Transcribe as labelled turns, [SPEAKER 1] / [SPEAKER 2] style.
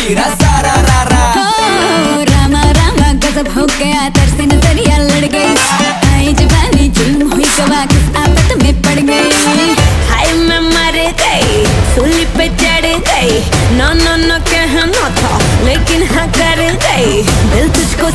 [SPEAKER 1] वीरा सारा रारा।
[SPEAKER 2] रामा रामा गजब हो गया, तरसे नजरिया लड़ गई, आई जवानी जुल्म हुई गवा, किस आफत में पड़ गई।
[SPEAKER 3] हाय मैं मर गई, सूली पे चढ़ गई, नो नो नो कहना था लेकिन हाँ कर गई, दिल तुझको